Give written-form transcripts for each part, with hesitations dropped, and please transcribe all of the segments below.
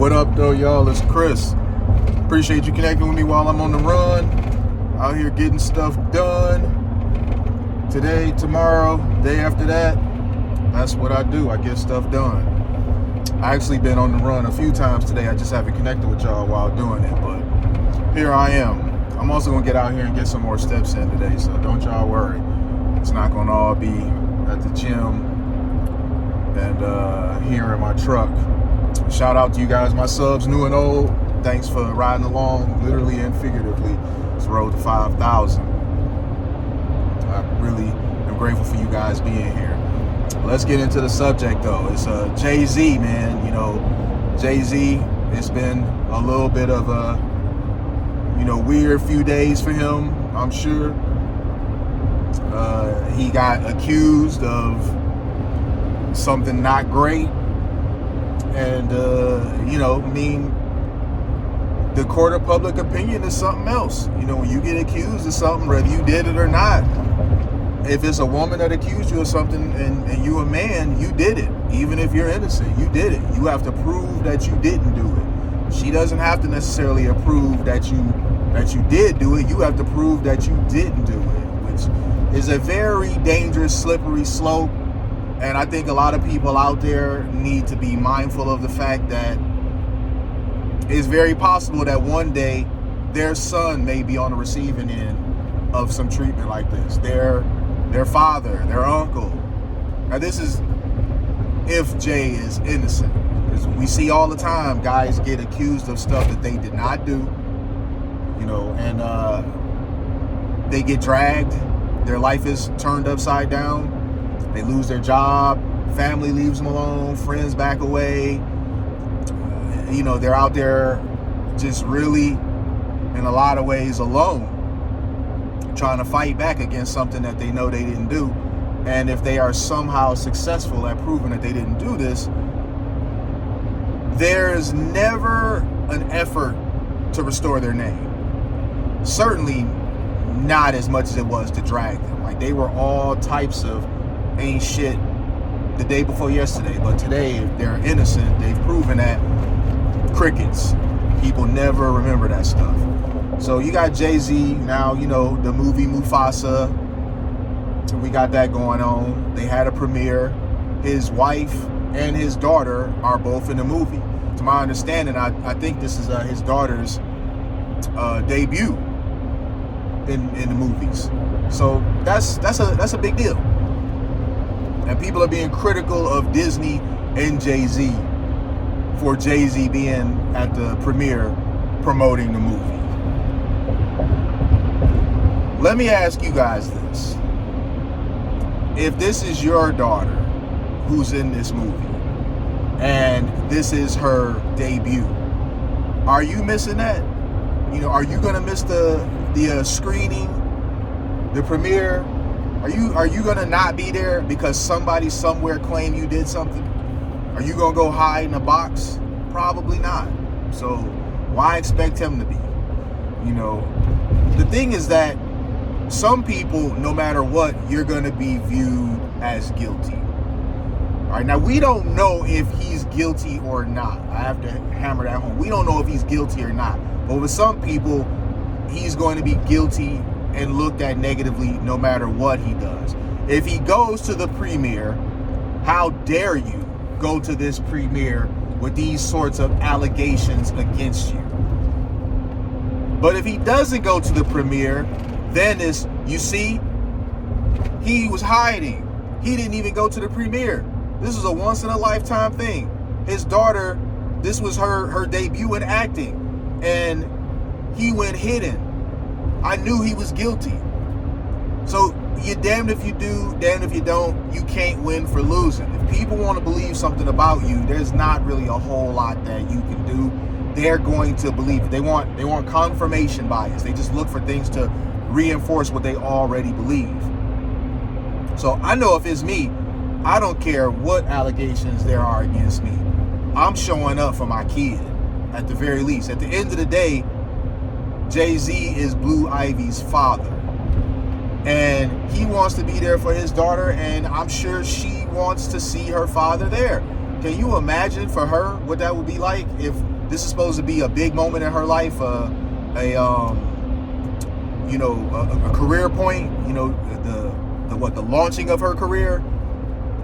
What up, though, y'all? It's Chris. Appreciate you connecting with me while I'm on the run. Out here getting stuff done. Today, tomorrow, day after that, that's what I do. I get stuff done. I actually been on the run a few times today. I just haven't connected with y'all while doing it, but here I am. I'm also going to get out here and get some more steps in today, so don't y'all worry. It's not going to all be at the gym and here in my truck. Shout out to you guys, my subs, new and old. Thanks for riding along, literally and figuratively. It's road to 5,000. I really am grateful for you guys being here. Let's get into the subject, though. It's Jay-Z, man. You know, Jay-Z, it's been a little bit of a, weird few days for him, I'm sure. He got accused of something not great. And, the court of public opinion is something else. When you get accused of something, whether you did it or not, if it's a woman that accused you of something and you a man, you did it. Even if you're innocent, you did it. You have to prove that you didn't do it. She doesn't have to necessarily approve that you did do it. You have to prove that you didn't do it, which is a very dangerous, slippery slope. And I think a lot of people out there need to be mindful of the fact that it's very possible that one day their son may be on the receiving end of some treatment like this. Their father, their uncle. Now this is if Jay is innocent. Because we see all the time guys get accused of stuff that they did not do. And they get dragged. Their life is turned upside down. They lose their job. Family leaves them alone. Friends back away. They're out there just really, in a lot of ways, alone, trying to fight back against something that they know they didn't do. And if they are somehow successful at proving that they didn't do this, there's never an effort to restore their name. Certainly not as much as it was to drag them. Like, they were all types of ain't shit the day before yesterday, but today, if they're innocent, they've proven that. Crickets. People never remember that stuff. So you got Jay-Z now, the movie Mufasa. We got that going on. They had a premiere. His wife and his daughter are both in the movie. To my understanding, I think this is his daughter's debut in the movies. So that's a big deal. And people are being critical of Disney and Jay-Z for Jay-Z being at the premiere promoting the movie. Let me ask you guys this. If this is your daughter who's in this movie and this is her debut, are you missing that? Are you going to miss the screening, the premiere? Are you going to not be there because somebody somewhere claimed you did something? Are you going to go hide in a box? Probably not. So why expect him to be? The thing is that some people, no matter what, you're going to be viewed as guilty. All right, now we don't know if he's guilty or not. I have to hammer that home. We don't know if he's guilty or not. But with some people, he's going to be guilty and looked at negatively no matter what he does. If he goes to the premiere, how dare you go to this premiere with these sorts of allegations against you? But if he doesn't go to the premiere, then you see, he was hiding. He didn't even go to the premiere. This was a once-in-a-lifetime thing. His daughter, this was her debut in acting, and he went hidden. I knew he was guilty. So you're damned if you do, damned if you don't. You can't win for losing. If people want to believe something about you, there's not really a whole lot that you can do. They're going to believe it. They want confirmation bias. They just look for things to reinforce what they already believe. So I know if it's me, I don't care what allegations there are against me. I'm showing up for my kid, at the very least. At the end of the day, Jay-Z is Blue Ivy's father. And he wants to be there for his daughter, and I'm sure she wants to see her father there. Can you imagine for her what that would be like if this is supposed to be a big moment in her life, a career point, the launching of her career,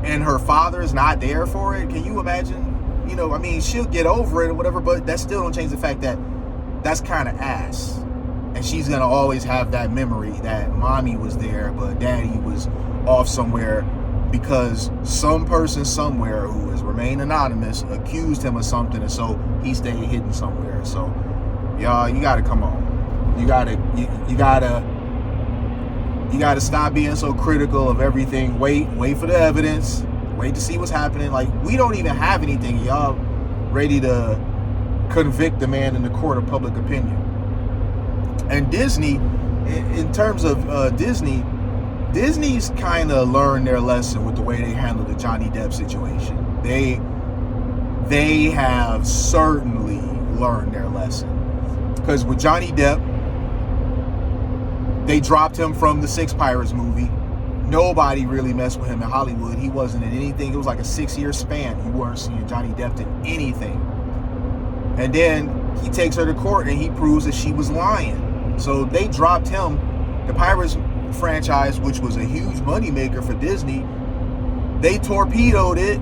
and her father is not there for it? Can you imagine? She'll get over it or whatever, but that still don't change the fact that that's kind of ass. And she's going to always have that memory that mommy was there, but daddy was off somewhere because some person somewhere who has remained anonymous accused him of something, and so he stayed hidden somewhere. So, y'all, you got to come on. You got to stop being so critical of everything. Wait for the evidence. Wait to see what's happening. Like, we don't even have anything. Y'all ready to convict the man in the court of public opinion. And Disney, in terms of Disney's kind of learned their lesson with the way they handled the Johnny Depp situation. They have certainly learned their lesson. Because with Johnny Depp, they dropped him from the Six Pirates movie. Nobody really messed with him in Hollywood. He wasn't in anything. It was like a 6-year span. You weren't seeing Johnny Depp in anything. And then he takes her to court and he proves that she was lying. So they dropped him. The Pirates franchise, which was a huge moneymaker for Disney, they torpedoed it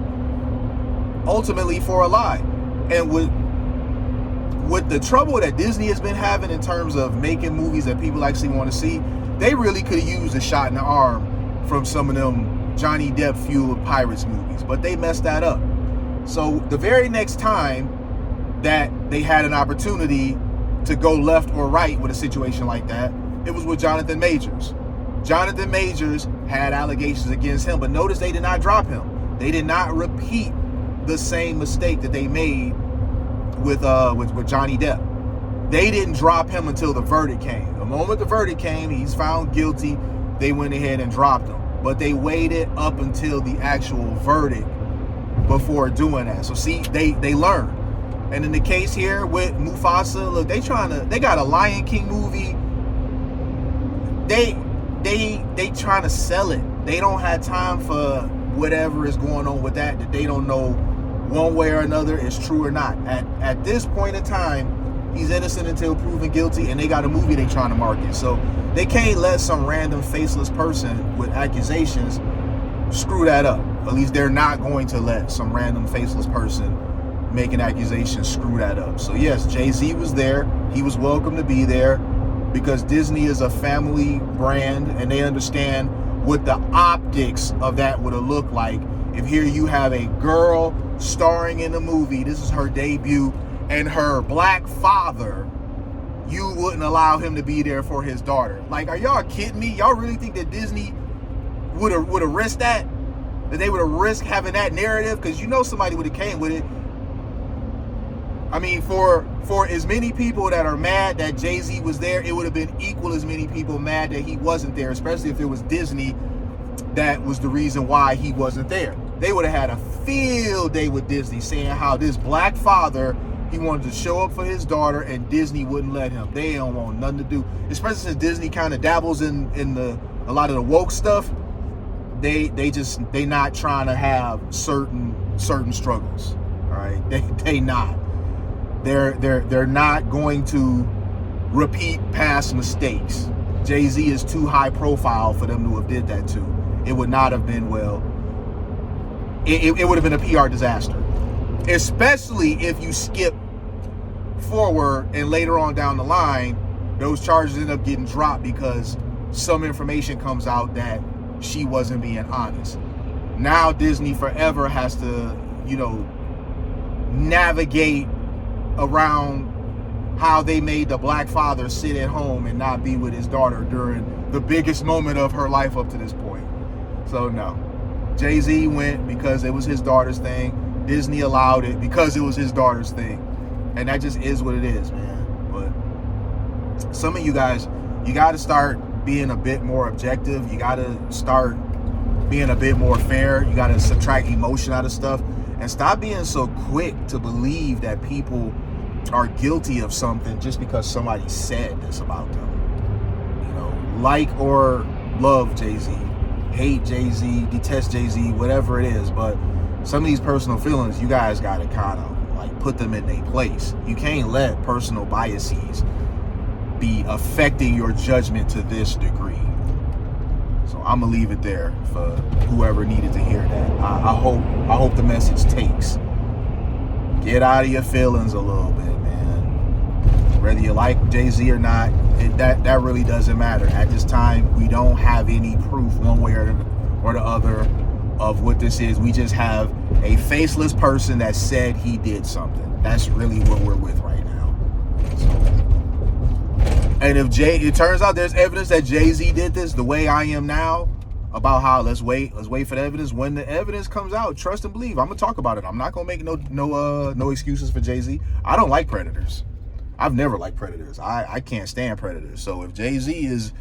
ultimately for a lie. And with the trouble that Disney has been having in terms of making movies that people actually want to see, they really could have used a shot in the arm from some of them Johnny Depp fueled Pirates movies, but they messed that up. So the very next time that they had an opportunity to go left or right with a situation like that, it was with Jonathan Majors. Jonathan Majors had allegations against him, but notice they did not drop him. They did not repeat the same mistake that they made with Johnny Depp. They didn't drop him until the verdict came. The moment the verdict came, he's found guilty, they went ahead and dropped him. But they waited up until the actual verdict before doing that. So see, they learned. And in the case here with Mufasa, look, they got a Lion King movie. They trying to sell it. They don't have time for whatever is going on with that they don't know one way or another is true or not. At this point in time, he's innocent until proven guilty, and they got a movie they trying to market. So they can't let some random faceless person with accusations screw that up. At least they're not going to let some random faceless person make an accusation screw that up. So yes, Jay-Z was there. He was welcome to be there because Disney is a family brand, and they understand what the optics of that would have looked like if here you have a girl starring in the movie. This is her debut, and her black father, you wouldn't allow him to be there for his daughter. Like, are y'all kidding me? Y'all really think that Disney would have risked that? That they would have risked having that narrative? Because somebody would have came with it. I mean, for as many people that are mad that Jay-Z was there, it would have been equal as many people mad that he wasn't there, especially if it was Disney that was the reason why he wasn't there. They would have had a field day with Disney saying how this black father, he wanted to show up for his daughter and Disney wouldn't let him. They don't want nothing to do, especially since Disney kind of dabbles in a lot of the woke stuff. They not trying to have certain struggles. All right, they not. They're not going to repeat past mistakes. Jay-Z is too high profile for them to have did that to. It would not have been well. It would have been a PR disaster, especially if you skip forward and later on down the line, those charges end up getting dropped because some information comes out that she wasn't being honest. Now Disney forever has to, navigate around how they made the black father sit at home and not be with his daughter during the biggest moment of her life up to this point. So no, Jay-Z went because it was his daughter's thing. Disney allowed it because it was his daughter's thing. And that just is what it is, man. But some of you guys, you got to start being a bit more objective. You got to start being a bit more fair. You got to subtract emotion out of stuff and stop being so quick to believe that people are guilty of something just because somebody said this about them. Like or love Jay-Z, hate Jay-Z, detest Jay-Z, whatever it is, but some of these personal feelings, you guys got to kind of like put them in their place. You can't let personal biases be affecting your judgment to this degree. So I'm gonna leave it there for whoever needed to hear that. I hope the message takes. Get out of your feelings a little bit, man. Whether you like Jay-Z or not, that really doesn't matter. At this time, we don't have any proof one way or the other of what this is. We just have a faceless person that said he did something. That's really what we're with right now. So, and if it turns out there's evidence that Jay-Z did this the way I am now, about how let's wait for the evidence. When the evidence comes out, trust and believe. I'm gonna talk about it. I'm not gonna make no excuses for Jay-Z. I don't like predators. I've never liked predators. I can't stand predators. So if Jay-Z is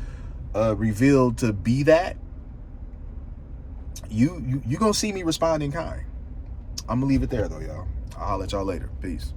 revealed to be that, you gonna see me respond in kind. I'm gonna leave it there though, y'all. I'll holler at y'all later. Peace.